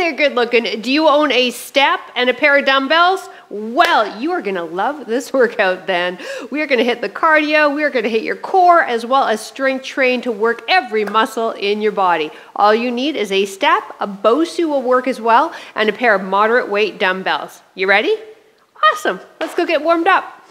there, good looking. Do you own a step and a pair of dumbbells? Well, you are gonna love this workout then. We are gonna hit the cardio, we are gonna hit your core, as well as strength train to work every muscle in your body. All you need is a step, a BOSU will work as well, and a pair of moderate weight dumbbells. You ready? Awesome, let's go get warmed up.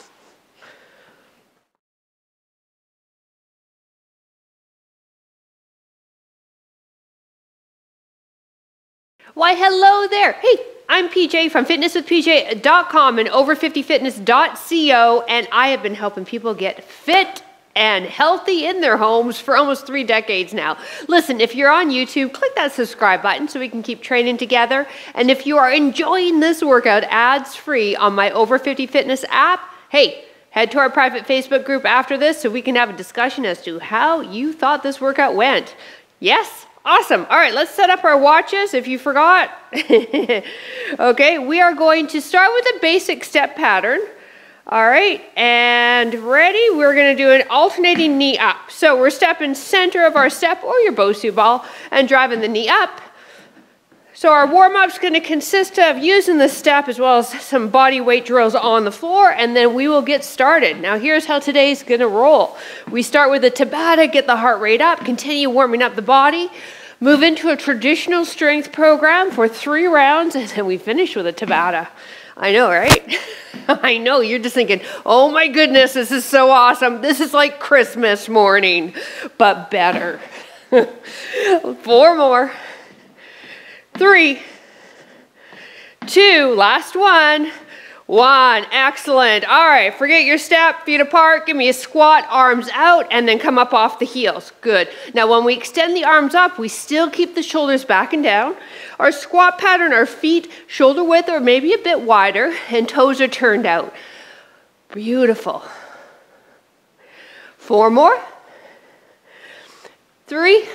Why, hello there. Hey, I'm PJ from fitnesswithpj.com and over50fitness.co, and I have been helping people get fit and healthy in their homes for almost 3 decades now. Listen, if you're on YouTube, click that subscribe button so we can keep training together. And if you are enjoying this workout ads-free on my Over 50 Fitness app, hey, head to our private Facebook group after this so we can have a discussion as to how you thought this workout went. Yes? Awesome. All right, let's set up our watches if you forgot. Okay, we are going to start with a basic step pattern. All right, and ready? We're going to do an alternating knee up. So we're stepping center of our step or your BOSU ball and driving the knee up. So our warm-up's going to consist of using the step as well as some body weight drills on the floor, and then we will get started. Now here's how today's going to roll. We start with a Tabata, get the heart rate up, continue warming up the body, move into a traditional strength program for 3 rounds, and then we finish with a Tabata. I know, right? I know, you're just thinking, oh my goodness, this is so awesome. This is like Christmas morning, but better. 4 more. 3, 2, last one. 1, excellent. All right, forget your step, feet apart, give me a squat, arms out, and then come up off the heels. Good. Now when we extend the arms up, we still keep the shoulders back and down. Our squat pattern, our feet shoulder width or maybe a bit wider, and toes are turned out. Beautiful. 4 more. 3,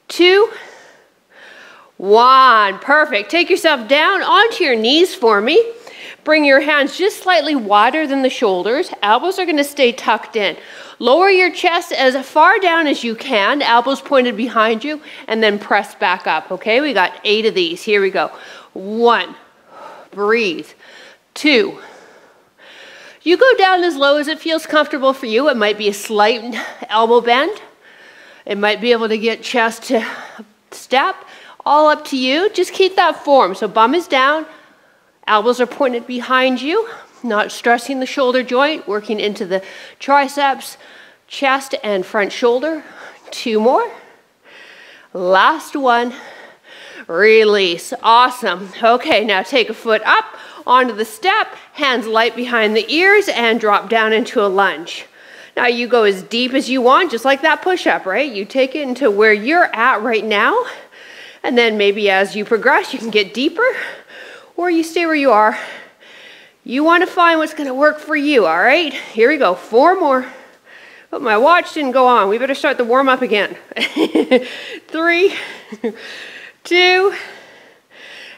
2, 1. Perfect. Take yourself down onto your knees for me. Bring your hands just slightly wider than the shoulders. Elbows are going to stay tucked in. Lower your chest as far down as you can, elbows pointed behind you, and then press back up. Okay, we got 8 of these. Here we go. 1. Breathe. 2. You go down as low as it feels comfortable for you. It might be a slight elbow bend. It might be able to get chest to step. All up to you. Just keep that form. So bum is down, elbows are pointed behind you, not stressing the shoulder joint, working into the triceps, chest, and front shoulder. 2 more. Last one. Release. Awesome. Okay, now take a foot up onto the step, hands light behind the ears, and drop down into a lunge. Now you go as deep as you want, just like that push-up, right? You take it into where you're at right now. And then maybe as you progress, you can get deeper, or you stay where you are. You want to find what's going to work for you, all right? Here we go, 4 more. But my watch didn't go on. We better start the warm-up again. 3, 2,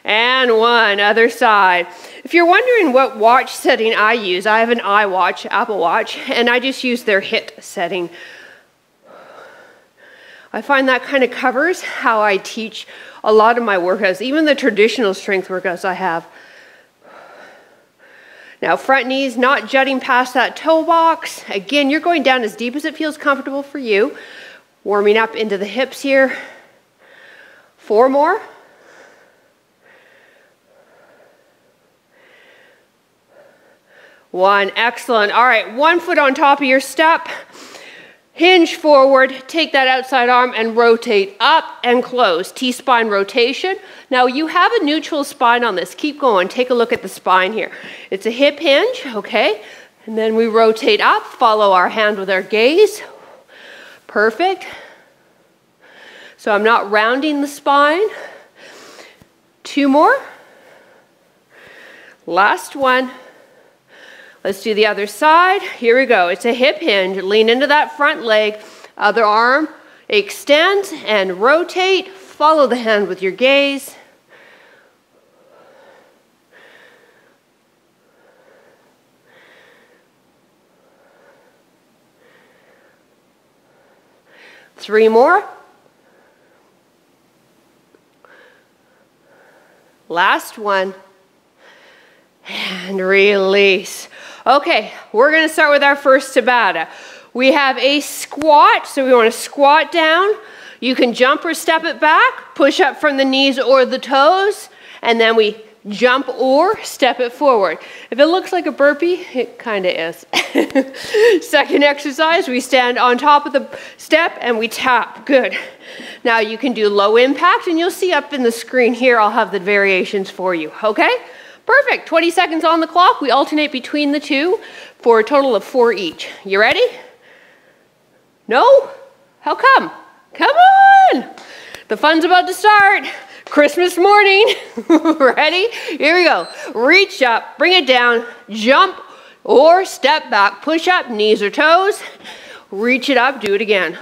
and 1. Other side. If you're wondering what watch setting I use, I have an iWatch, Apple Watch, and I just use their HIIT setting. I find that kind of covers how I teach a lot of my workouts, even the traditional strength workouts I have. Now, front knees not jutting past that toe box. Again, you're going down as deep as it feels comfortable for you. Warming up into the hips here. 4 more. 1, excellent. All right, 1 foot on top of your step. Hinge forward, take that outside arm and rotate up and close. T-spine rotation. Now you have a neutral spine on this. Keep going. Take a look at the spine here. It's a hip hinge, okay? And then we rotate up, follow our hand with our gaze. Perfect. So I'm not rounding the spine. 2 more. Last one. Let's do the other side. Here we go. It's a hip hinge. Lean into that front leg. Other arm extends and rotate. Follow the hand with your gaze. Three more. Last one. And release. Okay, we're gonna start with our first Tabata. We have a squat, so we wanna squat down. You can jump or step it back, push up from the knees or the toes, and then we jump or step it forward. If it looks like a burpee, it kind of is. Second exercise, we stand on top of the step and we tap. Good. Now you can do low impact, and you'll see up in the screen here, I'll have the variations for you, okay? Perfect. 20 seconds on the clock. We alternate between the two for a total of 4 each. You ready? No? How come? Come on! The fun's about to start. Christmas morning. Ready? Here we go. Reach up, bring it down, jump or step back, push up, knees or toes, reach it up, do it again.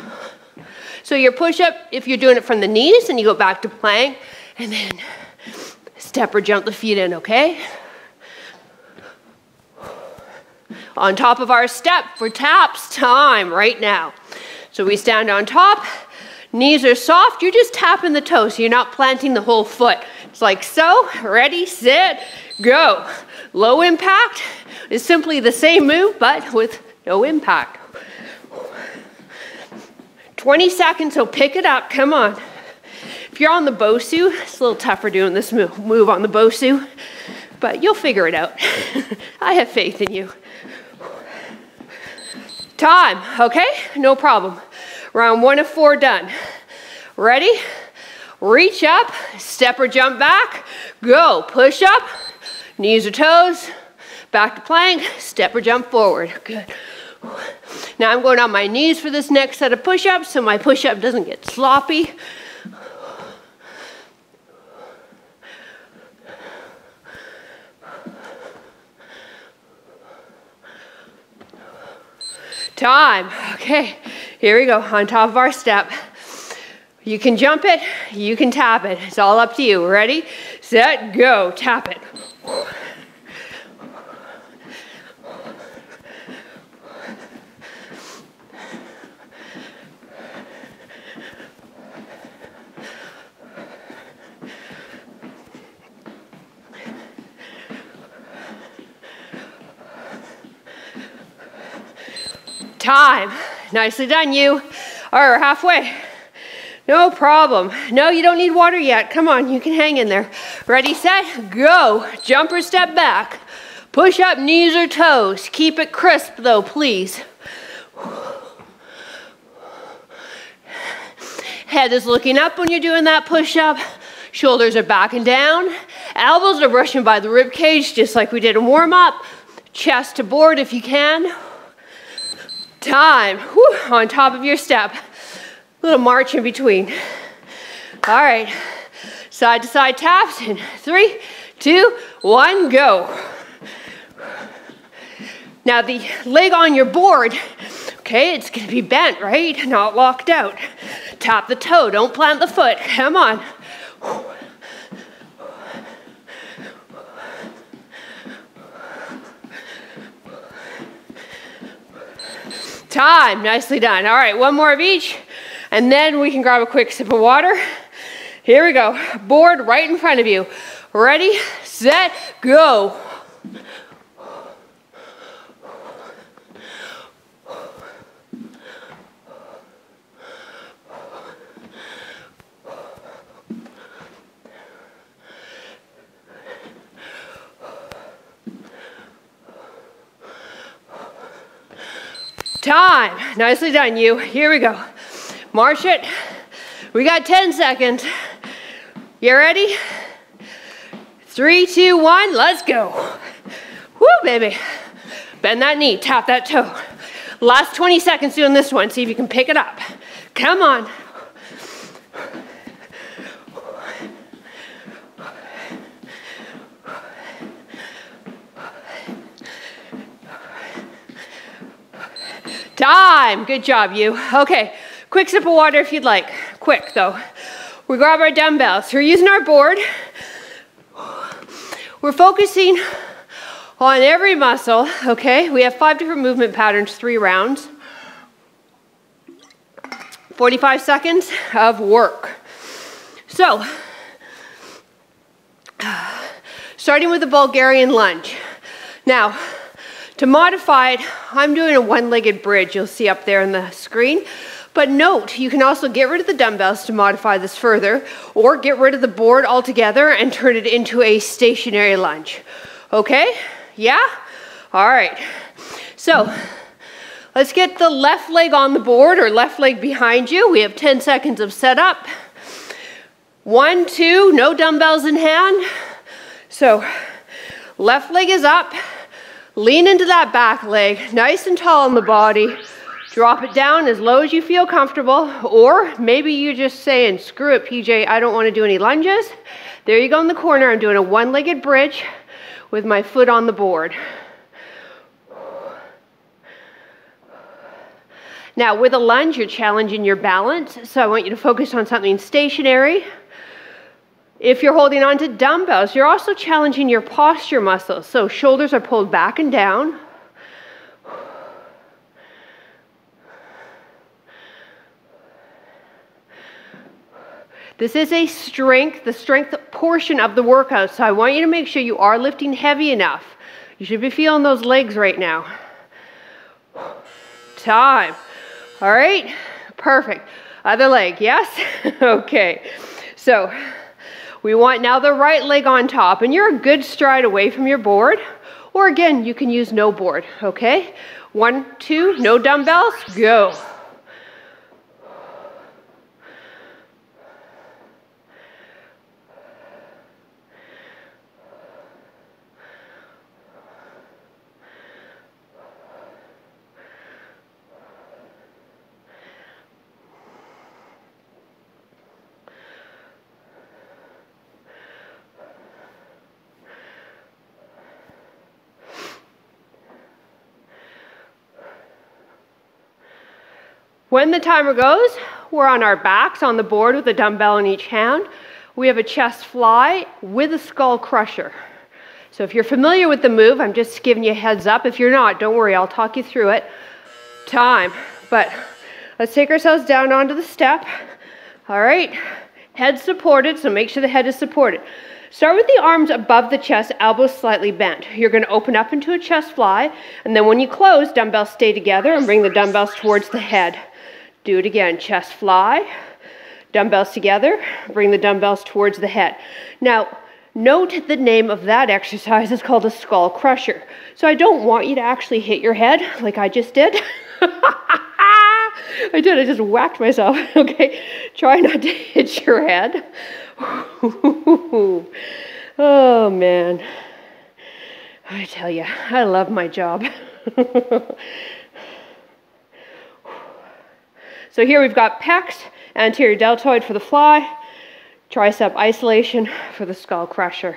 So your push up, if you're doing it from the knees, and you go back to plank, and then step or jump the feet in, okay? On top of our step for taps time right now. So we stand on top. Knees are soft, you're just tapping the toes, so you're not planting the whole foot. It's like so, ready, sit, go. Low impact is simply the same move, but with no impact. 20 seconds, so pick it up, come on. If you're on the BOSU, it's a little tougher doing this move on the BOSU, but you'll figure it out. I have faith in you. Time, okay? No problem. Round 1 of 4 done. Ready? Reach up, step or jump back, go. Push up, knees or toes, back to plank, step or jump forward. Good. Now I'm going on my knees for this next set of push-ups so my push-up doesn't get sloppy. Time. Okay, here we go, on top of our step. You can jump it, you can tap it. It's all up to you. Ready, set, go. Tap it. Time. Nicely done, you. All right, we're halfway. No problem. No, you don't need water yet. Come on, you can hang in there. Ready, set, go. Jump or step back. Push up, knees or toes. Keep it crisp though, please. Head is looking up when you're doing that push-up. Shoulders are backing down. Elbows are brushing by the rib cage, just like we did in warm-up. Chest to board if you can. Time. Whew, on top of your step. Little march in between. All right, side to side taps in 3, 2, 1, go. Now the leg on your board, okay, it's gonna be bent, right? Not locked out. Tap the toe, don't plant the foot, come on. Time, nicely done. All right, one more of each. And then we can grab a quick sip of water. Here we go. Board right in front of you. Ready, set, go. Time. Nicely done, you. Here we go. March it. We got 10 seconds. You ready? 3, 2, 1, let's go. Woo, baby. Bend that knee, tap that toe. Last 20 seconds doing this one. See if you can pick it up. Come on. Time. Good job, you. Okay. Quick sip of water if you'd like. Quick, though. We grab our dumbbells. We're using our board. We're focusing on every muscle, okay? We have 5 different movement patterns, 3 rounds. 45 seconds of work. So, starting with the Bulgarian lunge. Now, to modify it, I'm doing a one-legged bridge, you'll see up there on the screen. But note, you can also get rid of the dumbbells to modify this further, or get rid of the board altogether and turn it into a stationary lunge. Okay? Yeah? All right. So, let's get the left leg on the board or left leg behind you. We have 10 seconds of setup. 1, 2, no dumbbells in hand. So, left leg is up. Lean into that back leg, nice and tall in the body. Drop it down as low as you feel comfortable, or maybe you're just saying, screw it, PJ, I don't want to do any lunges. There you go in the corner. I'm doing a one-legged bridge with my foot on the board. Now, with a lunge, you're challenging your balance, so I want you to focus on something stationary. If you're holding on to dumbbells, you're also challenging your posture muscles. So shoulders are pulled back and down. This is a strength, the strength portion of the workout. So I want you to make sure you are lifting heavy enough. You should be feeling those legs right now. Time. All right, perfect. Other leg, yes? Okay, so we want now the right leg on top, and you're a good stride away from your board, or again, you can use no board, okay? 1, 2, no dumbbells, go. When the timer goes, we're on our backs on the board with a dumbbell in each hand. We have a chest fly with a skull crusher. So if you're familiar with the move, I'm just giving you a heads up. If you're not, don't worry, I'll talk you through it. Time. But let's take ourselves down onto the step. All right, head supported, so make sure the head is supported. Start with the arms above the chest, elbows slightly bent. You're going to open up into a chest fly, and then when you close, dumbbells stay together and bring the dumbbells towards the head. Do it again, chest fly, dumbbells together, bring the dumbbells towards the head. Now, note the name of that exercise is called a skull crusher. So I don't want you to actually hit your head like I just did. I just whacked myself, okay? Try not to hit your head. Oh, man. I tell you, I love my job. So here we've got pecs, anterior deltoid for the fly, tricep isolation for the skull crusher.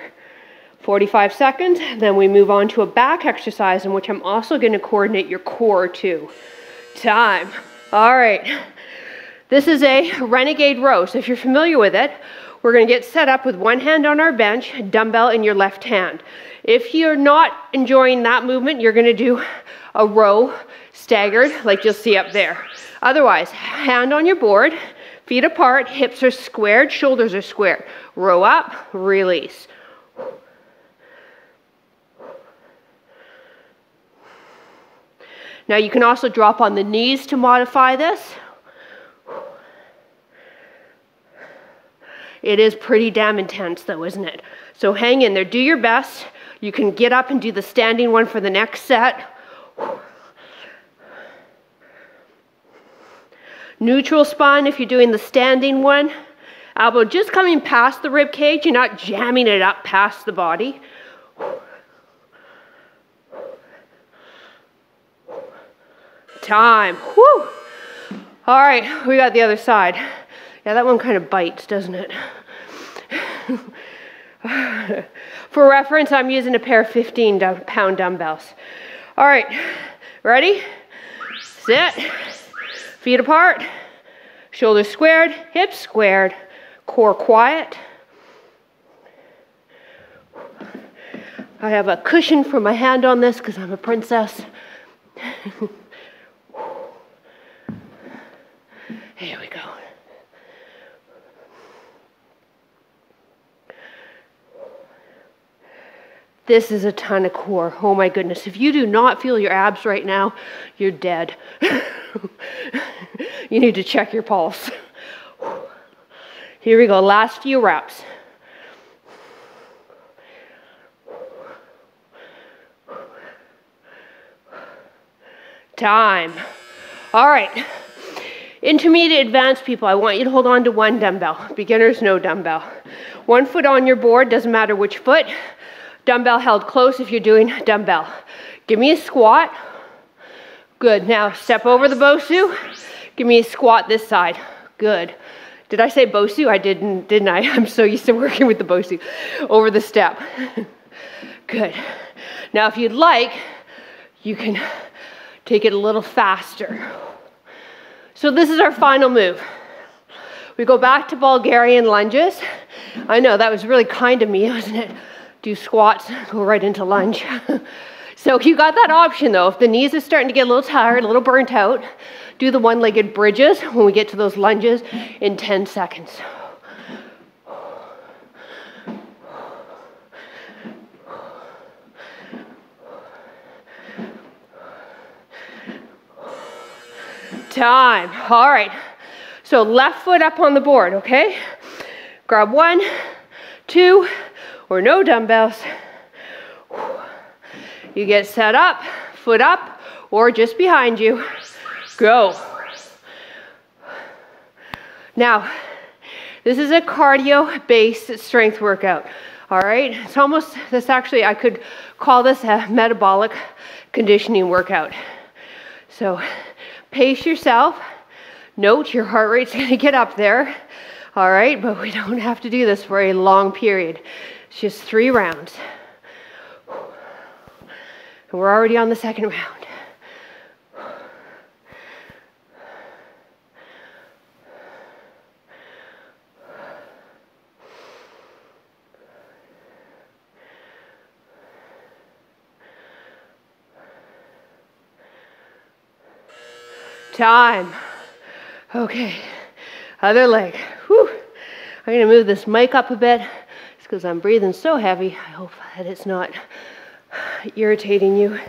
45 seconds, then we move on to a back exercise in which I'm also going to coordinate your core too. Time. All right. This is a Renegade row, so if you're familiar with it, we're going to get set up with one hand on our bench, dumbbell in your left hand. If you're not enjoying that movement, you're going to do a row staggered like you'll see up there. Otherwise, hand on your board, feet apart, hips are squared, shoulders are squared. Row up, release. Now you can also drop on the knees to modify this. It is pretty damn intense though, isn't it? So hang in there, do your best. You can get up and do the standing one for the next set. Neutral spine if you're doing the standing one. Elbow just coming past the rib cage, you're not jamming it up past the body. Time. Whew. All right, we got the other side. Yeah, that one kind of bites, doesn't it? For reference, I'm using a pair of 15-pound dumbbells. All right, ready? Sit. Feet apart. Shoulders squared. Hips squared. Core quiet. I have a cushion for my hand on this because I'm a princess. Here we go. This is a ton of core. Oh my goodness. If you do not feel your abs right now, you're dead. You need to check your pulse. Here we go. Last few reps. Time. All right. Intermediate advanced people, I want you to hold on to one dumbbell. Beginners, no dumbbell. 1 foot on your board, doesn't matter which foot. Dumbbell held close if you're doing dumbbell. Give me a squat. Good. Now step over the BOSU. Give me a squat this side. Good. Did I say BOSU? I didn't I? I'm so used to working with the BOSU. Over the step. Good. Now if you'd like, you can take it a little faster. So this is our final move. We go back to Bulgarian lunges. I know that was really kind of me, wasn't it? Do squats, go right into lunge. So you got that option though. If the knees are starting to get a little tired, a little burnt out, do the one-legged bridges when we get to those lunges in 10 seconds. Time. All right. So left foot up on the board, okay? Grab 1, 2, or no dumbbells. You get set up, foot up, or just behind you. Go. Now, this is a cardio-based strength workout, all right? It's almost, I could call this a metabolic conditioning workout. So pace yourself. Note your heart rate's gonna get up there, all right? But we don't have to do this for a long period. It's just 3 rounds. And we're already on the second round. Time. Okay, other leg. Whew. I'm gonna move this mic up a bit. It's because I'm breathing so heavy. I hope that it's not irritating you.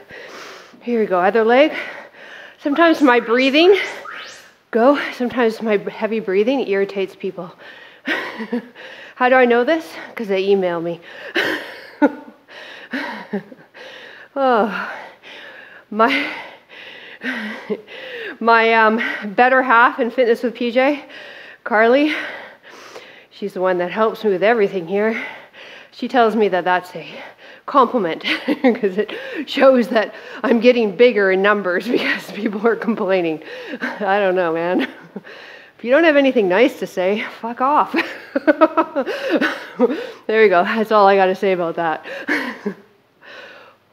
Here we go, other leg. Sometimes my breathing, sometimes my heavy breathing irritates people. How do I know this? Because they email me. Oh, my better half in Fitness with PJ, Carly, she's the one that helps me with everything here. She tells me that that's a compliment because it shows that I'm getting bigger in numbers because people are complaining. I don't know, man. If you don't have anything nice to say, fuck off. There you go. That's all I got to say about that.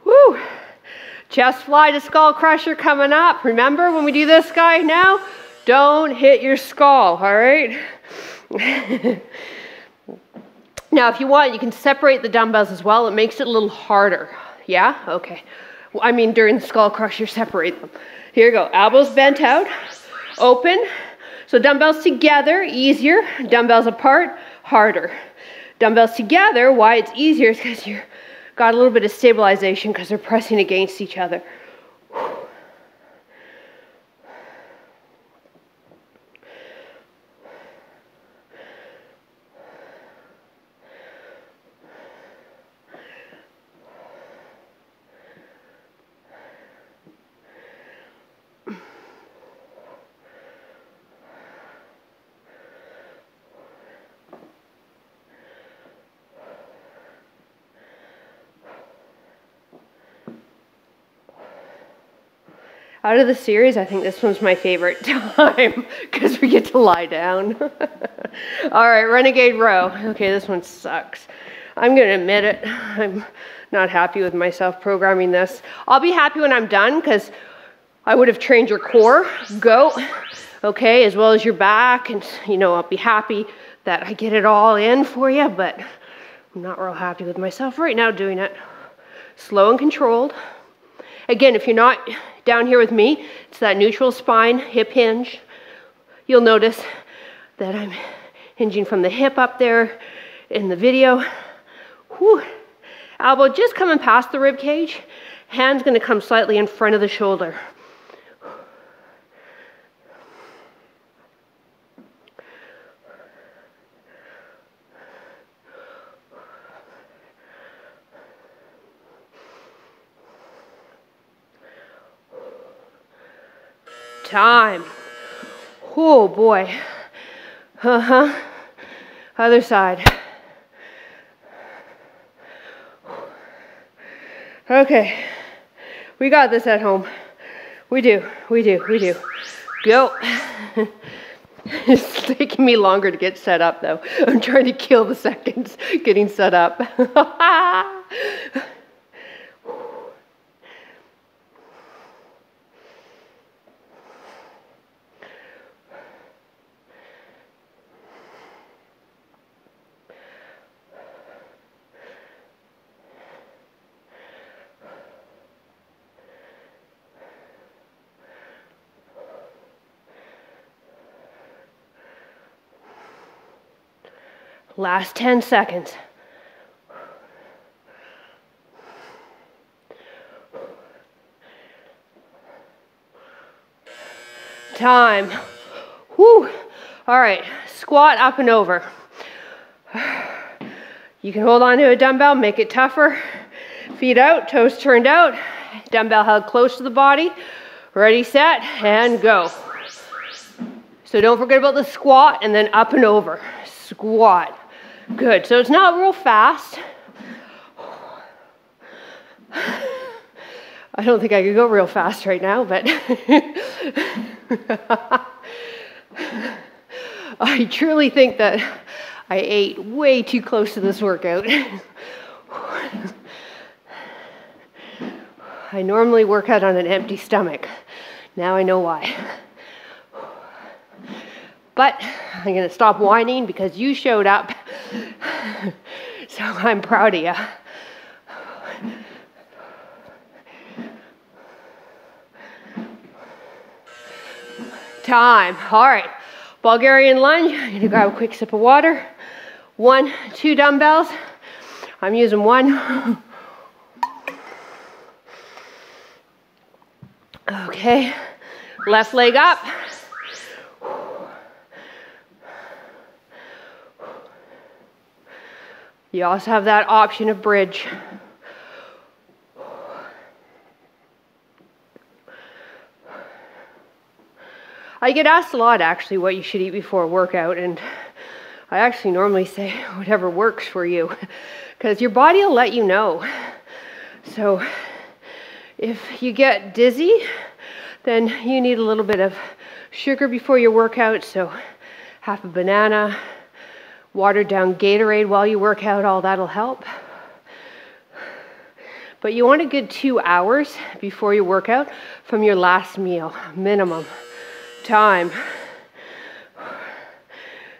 Woo! Chest fly to skullcrusher coming up. Remember when we do this guy now? Don't hit your skull, all right? Now, if you want, you can separate the dumbbells as well. It makes it a little harder. Yeah? Okay. Well, I mean, during the skullcrusher, separate them. Here you go. Elbows bent out. Open. So dumbbells together, easier. Dumbbells apart, harder. Dumbbells together, why it's easier is because you've got a little bit of stabilization because they're pressing against each other. Out of the series, I think this one's my favorite time because we get to lie down. All right, Renegade row. Okay, this one sucks. I'm going to admit it. I'm not happy with myself programming this. I'll be happy when I'm done because I would have trained your core. Go. Okay, as well as your back. And, you know, I'll be happy that I get it all in for you, but I'm not real happy with myself right now doing it. Slow and controlled. Again, if you're not down here with me, it's that neutral spine, hip hinge. You'll notice that I'm hinging from the hip up there in the video. Whew. Elbow just coming past the rib cage. Hand's going to come slightly in front of the shoulder. Time. Oh boy. Other side. Okay. We got this at home. We do. Go. It's taking me longer to get set up though. I'm trying to kill the seconds getting set up. Last 10 seconds. Time. Whew. All right, squat up and over. You can hold on to a dumbbell, make it tougher. Feet out, toes turned out. Dumbbell held close to the body. Ready, set, and go. So don't forget about the squat and then up and over. Squat. Good. So it's not real fast. I don't think I could go real fast right now, but I truly think that I ate way too close to this workout. I normally work out on an empty stomach. Now I know why. But I'm going to stop whining because you showed up. So I'm proud of you. Time. All right. Bulgarian lunge. I'm going to grab a quick sip of water. 1, 2 dumbbells. I'm using 1. Okay. Left leg up. You also have that option of bridge. I get asked a lot actually what you should eat before a workout, and I actually normally say whatever works for you because your body will let you know. So if you get dizzy, then you need a little bit of sugar before your workout, so half a banana, watered down Gatorade while you work out, all that'll help. But you want a good 2 hours before your workout from your last meal, minimum. Time.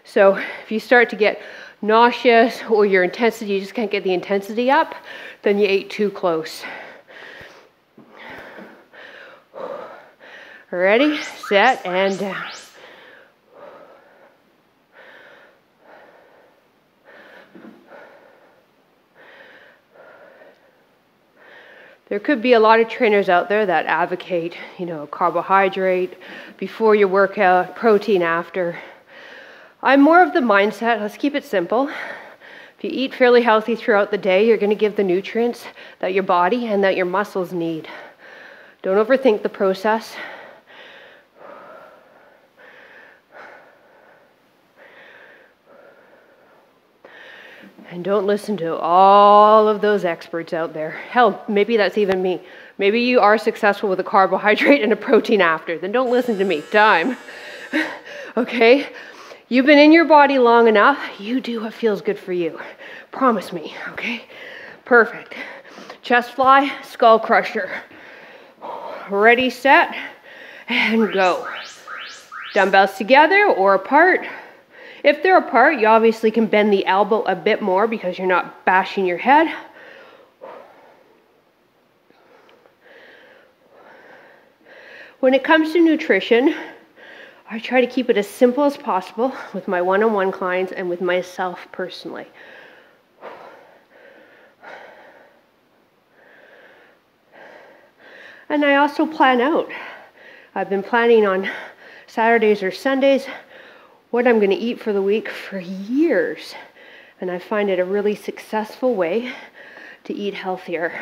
So if you start to get nauseous or your intensity, you just can't get the intensity up, then you ate too close. Ready, set, and down. There could be a lot of trainers out there that advocate, carbohydrate before your workout, protein after. I'm more of the mindset, let's keep it simple. If you eat fairly healthy throughout the day, you're going to give the nutrients that your body and that your muscles need. Don't overthink the process. And don't listen to all of those experts out there. Hell, maybe that's even me. Maybe you are successful with a carbohydrate and a protein after. Then don't listen to me. Time. Okay? You've been in your body long enough. You do what feels good for you. Promise me. Okay? Perfect. Chest fly, skull crusher. Ready, set, and go. Dumbbells together or apart. If they're apart, you obviously can bend the elbow a bit more because you're not bashing your head. When it comes to nutrition, I try to keep it as simple as possible with my one-on-one clients and with myself personally. And I also plan out. I've been planning on Saturdays or Sundays what I'm going to eat for the week for years. And I find it a really successful way to eat healthier.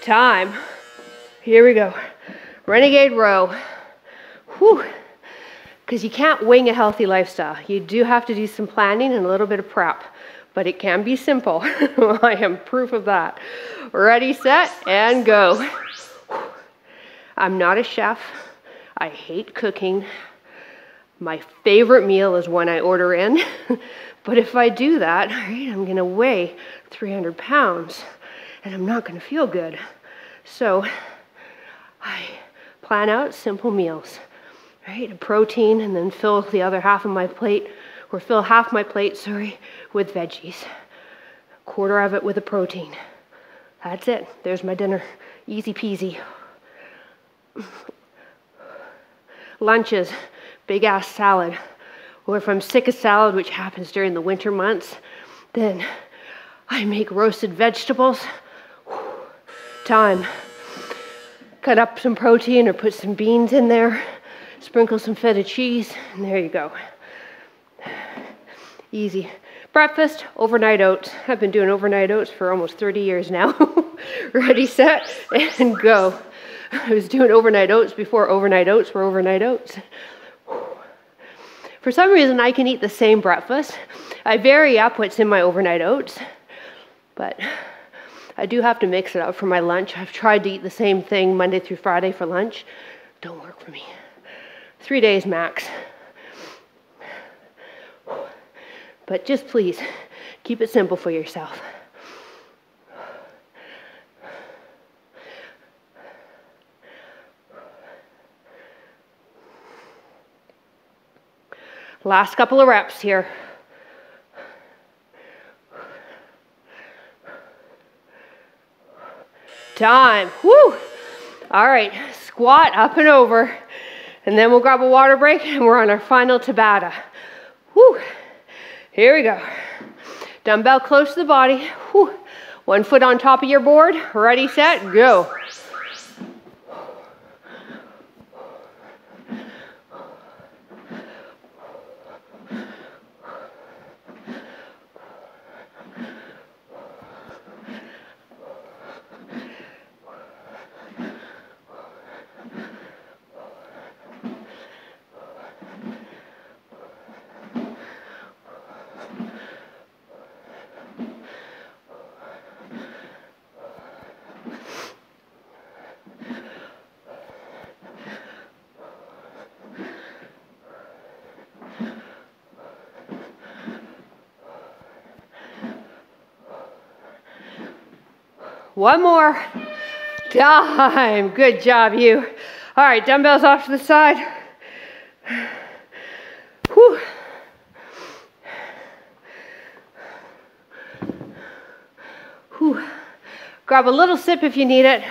Time. Here we go. Renegade row. Whew. Because you can't wing a healthy lifestyle. You do have to do some planning and a little bit of prep. But it can be simple. I am proof of that. Ready, set, and go. I'm not a chef. I hate cooking. My favorite meal is when I order in. But if I do that, right, I'm going to weigh 300 pounds. And I'm not going to feel good. So I plan out simple meals. Right, a protein, and then fill the other half of my plate, or fill half my plate, sorry, with veggies. A quarter of it with a protein. That's it. There's my dinner. Easy peasy. Lunches, big ass salad. Or if I'm sick of salad, which happens during the winter months, then I make roasted vegetables. Time. Cut up some protein or put some beans in there. Sprinkle some feta cheese, and there you go. Easy. Breakfast, overnight oats. I've been doing overnight oats for almost 30 years now. Ready, set, and go. I was doing overnight oats before overnight oats were overnight oats. For some reason, I can eat the same breakfast. I vary up what's in my overnight oats, but I do have to mix it up for my lunch. I've tried to eat the same thing Monday through Friday for lunch. Don't work for me. 3 days max. But just please, keep it simple for yourself. Last couple of reps here. Time. Woo! All right, squat up and over. And then we'll grab a water break and we're on our final Tabata. Whew. Here we go. Dumbbell close to the body. Whew. 1 foot on top of your board. Ready, set, go. One more. Time. Good job, you. All right, dumbbells off to the side. Whew. Whew. Grab a little sip if you need it.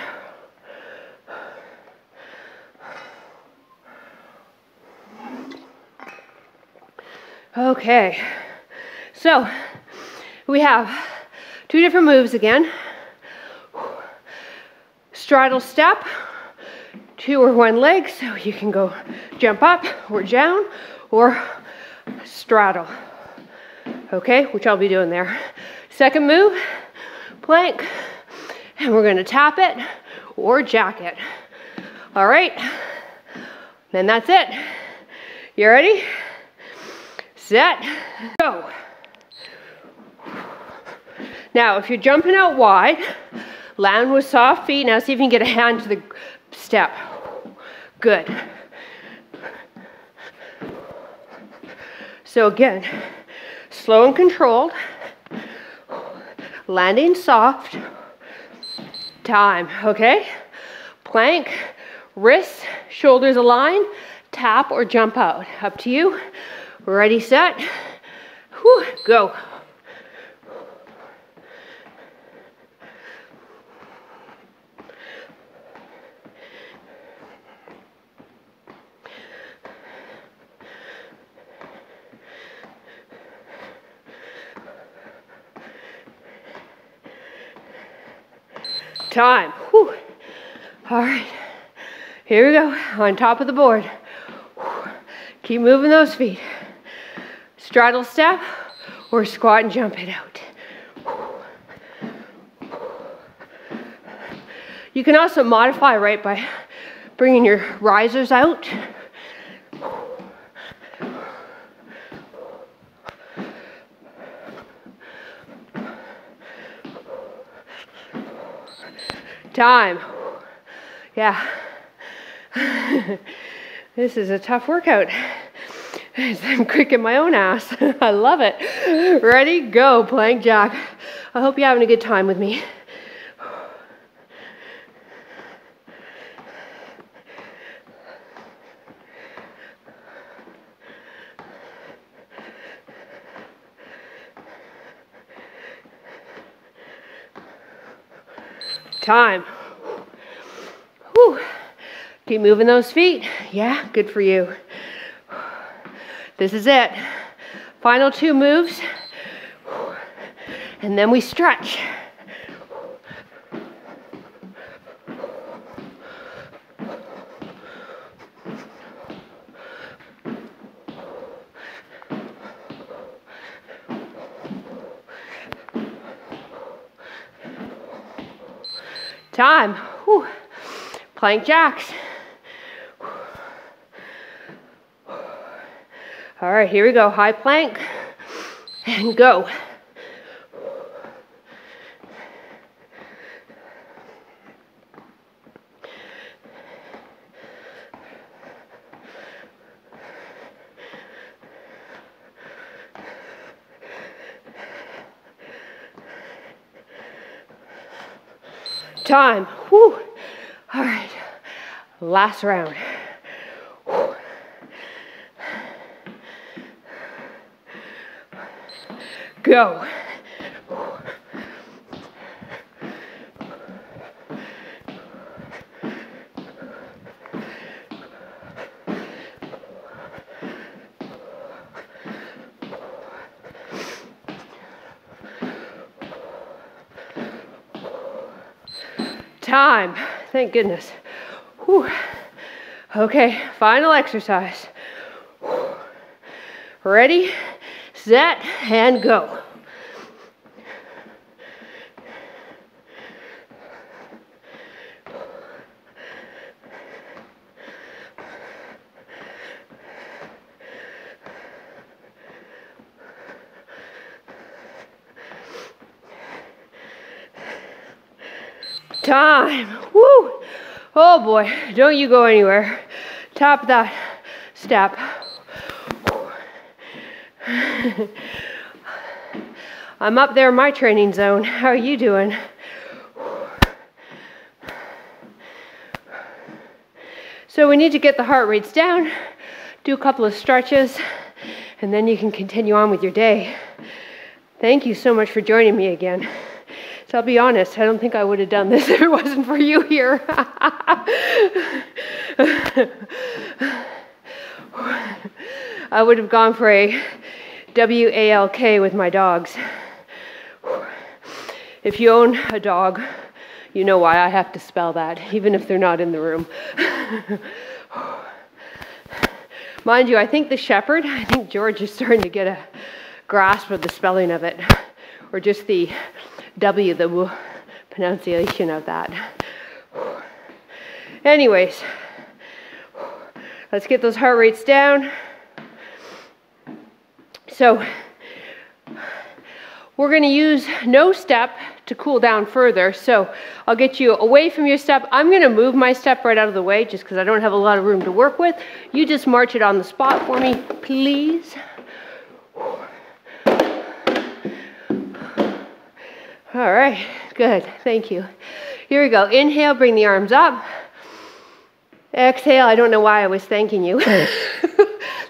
Okay, so we have 2 different moves again. Straddle step, 2 or 1 leg, so you can go jump up or down or straddle. Okay, which I'll be doing there. Second move, plank, and we're gonna tap it or jack it. All right, then that's it. You ready? Set, go. Now, if you're jumping out wide, land with soft feet. Now see if you can get a hand to the step. Good. So again, slow and controlled. Landing soft. Time, okay? Plank, wrists, shoulders align, tap or jump out. Up to you. Ready, set. Whew, go. Time. Whew. All right. Here we go. On top of the board. Keep moving those feet. Straddle step or squat and jump it out. You can also modify, right, by bringing your risers out. Time. Yeah. This is a tough workout. I'm kicking my own ass. I love it. Ready? Go. Plank jack. I hope you're having a good time with me. Time. Whew. Keep moving those feet. Yeah, good for you. This is it. Final 2 moves. And then we stretch. Time. Whew. Plank jacks. All right, here we go. High plank and go. Time. Whew. All right. Last round. Whew. Go. Time. Thank goodness. Whew. Okay, final exercise. Whew. Ready, set, and go. Time. Woo! Oh boy, don't you go anywhere. Top of that step. I'm up there in my training zone. How are you doing? So we need to get the heart rates down, do a couple of stretches, and then you can continue on with your day. Thank you so much for joining me again. So I'll be honest, I don't think I would have done this if it wasn't for you here. I would have gone for a WALK with my dogs. If you own a dog, you know why I have to spell that, even if they're not in the room. Mind you, I think George is starting to get a grasp of the spelling of it, or just the W, the pronunciation of that. Anyways, let's get those heart rates down. So we're going to use no step to cool down further. So I'll get you away from your step. I'm going to move my step right out of the way just because I don't have a lot of room to work with. You just march it on the spot for me, please. All right, good, thank you. Here we go, inhale, bring the arms up. Exhale, I don't know why I was thanking you.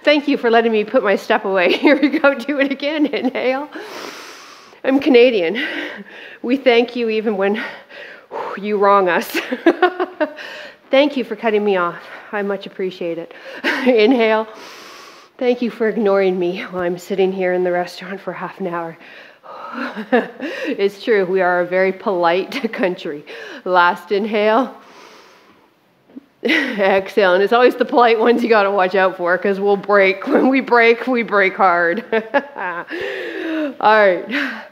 Thank you for letting me put my step away. Here we go, do it again, inhale. I'm Canadian. We thank you even when you wrong us. Thank you for cutting me off. I much appreciate it. Inhale. Thank you for ignoring me while I'm sitting here in the restaurant for half an hour. It's true, we are a very polite country. Last inhale. Exhale, and it's always the polite ones you got to watch out for because we'll break. When we break hard. All right,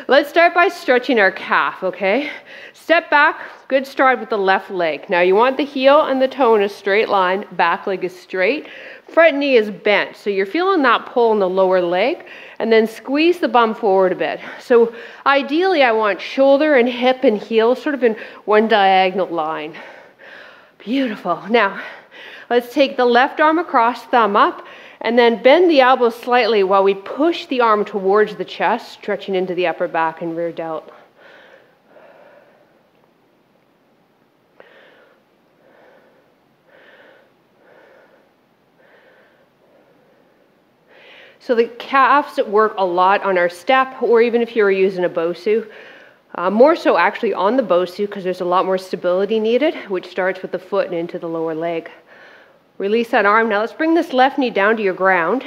let's start by stretching our calf, okay? Step back, good stride with the left leg. Now you want the heel and the toe in a straight line, back leg is straight, front knee is bent. So you're feeling that pull in the lower leg, and then squeeze the bum forward a bit. So ideally I want shoulder and hip and heel sort of in one diagonal line. Beautiful. Now, let's take the left arm across, thumb up, and then bend the elbow slightly while we push the arm towards the chest, stretching into the upper back and rear delt. So the calves work a lot on our step, or even if you were using a BOSU. More so actually on the BOSU because there's a lot more stability needed, which starts with the foot and into the lower leg. Release that arm. Now let's bring this left knee down to your ground.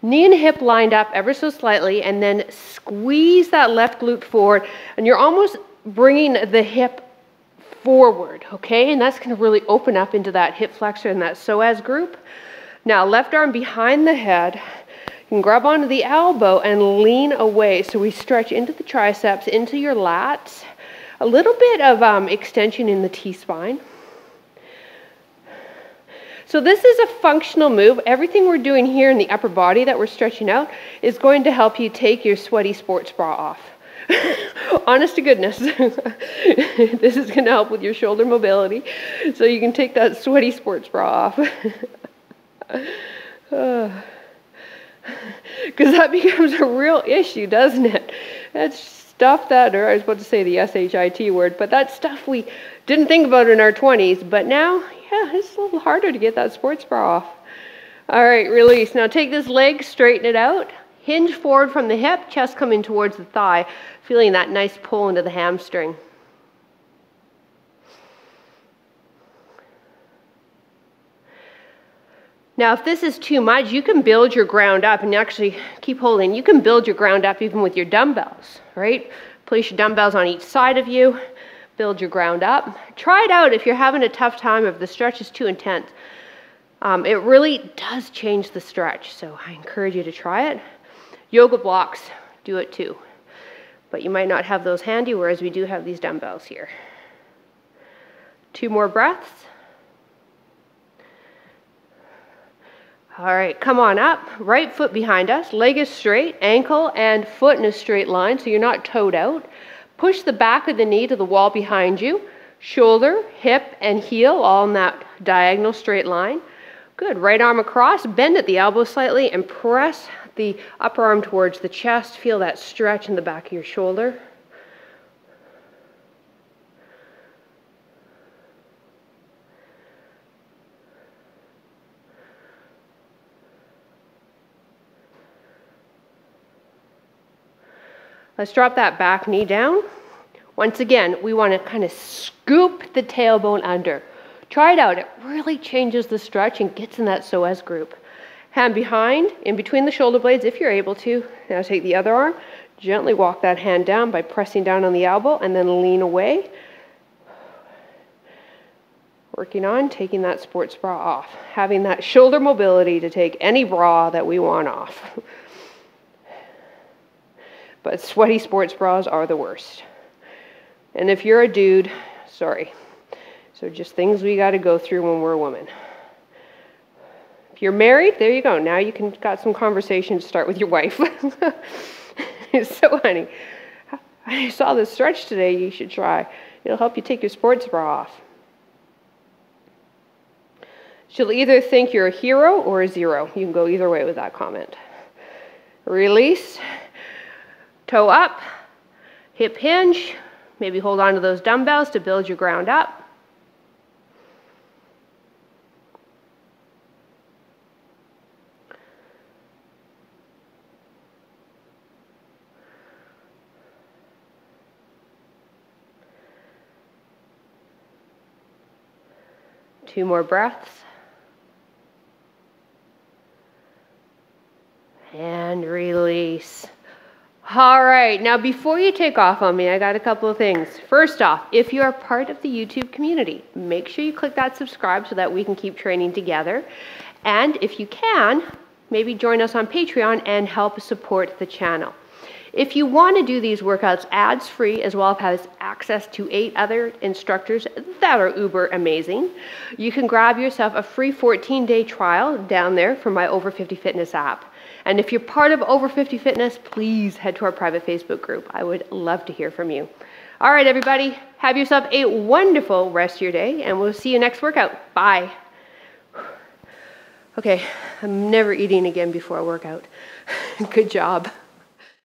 Knee and hip lined up ever so slightly, and then squeeze that left glute forward, and you're almost bringing the hip forward, okay? And that's going to really open up into that hip flexor and that psoas group. Now left arm behind the head. You can grab onto the elbow and lean away. So we stretch into the triceps, into your lats. A little bit of extension in the T-spine. So this is a functional move. Everything we're doing here in the upper body that we're stretching out is going to help you take your sweaty sports bra off. Honest to goodness. This is going to help with your shoulder mobility so you can take that sweaty sports bra off. Because that becomes a real issue, doesn't it? That's stuff that, or I was about to say the SHIT word, but that's stuff we didn't think about in our 20s, but now, yeah, it's a little harder to get that sports bra off. All right, release. Now take this leg, straighten it out, hinge forward from the hip, chest coming towards the thigh, feeling that nice pull into the hamstring. Now, if this is too much, you can build your ground up and actually keep holding. You can build your ground up even with your dumbbells, right? Place your dumbbells on each side of you, build your ground up. Try it out if you're having a tough time, if the stretch is too intense. It really does change the stretch, so I encourage you to try it. Yoga blocks, do it too. But you might not have those handy, whereas we do have these dumbbells here. 2 more breaths. All right, come on up. Right foot behind us, leg is straight, ankle and foot in a straight line, so you're not toed out. Push the back of the knee to the wall behind you. Shoulder, hip, and heel all in that diagonal straight line. Good, right arm across, bend at the elbow slightly, and press the upper arm towards the chest. Feel that stretch in the back of your shoulder. Let's drop that back knee down. Once again, we want to kind of scoop the tailbone under. Try it out. It really changes the stretch and gets in that psoas group. Hand behind, in between the shoulder blades if you're able to. Now take the other arm. Gently walk that hand down by pressing down on the elbow and then lean away. Working on taking that sports bra off. Having that shoulder mobility to take any bra that we want off. But sweaty sports bras are the worst. And if you're a dude, sorry. So just things we got to go through when we're a woman. If you're married, there you go. Now you can got some conversation to start with your wife. So, honey, I saw this stretch today. You should try. It'll help you take your sports bra off. She'll either think you're a hero or a zero. You can go either way with that comment. Release. Toe up, hip hinge, maybe hold on to those dumbbells to build your ground up. Two more breaths. And release. All right, now before you take off on me, I got a couple of things. First off, if you are part of the YouTube community, make sure you click that subscribe so that we can keep training together. And if you can, maybe join us on Patreon and help support the channel. If you want to do these workouts ads-free, as well as access to 8 other instructors that are uber amazing, you can grab yourself a free 14-day trial down there for my Over 50 Fitness app. And if you're part of Over 50 Fitness, please head to our private Facebook group. I would love to hear from you. All right, everybody, have yourself a wonderful rest of your day, and we'll see you next workout. Bye. Okay, I'm never eating again before a workout. Good job.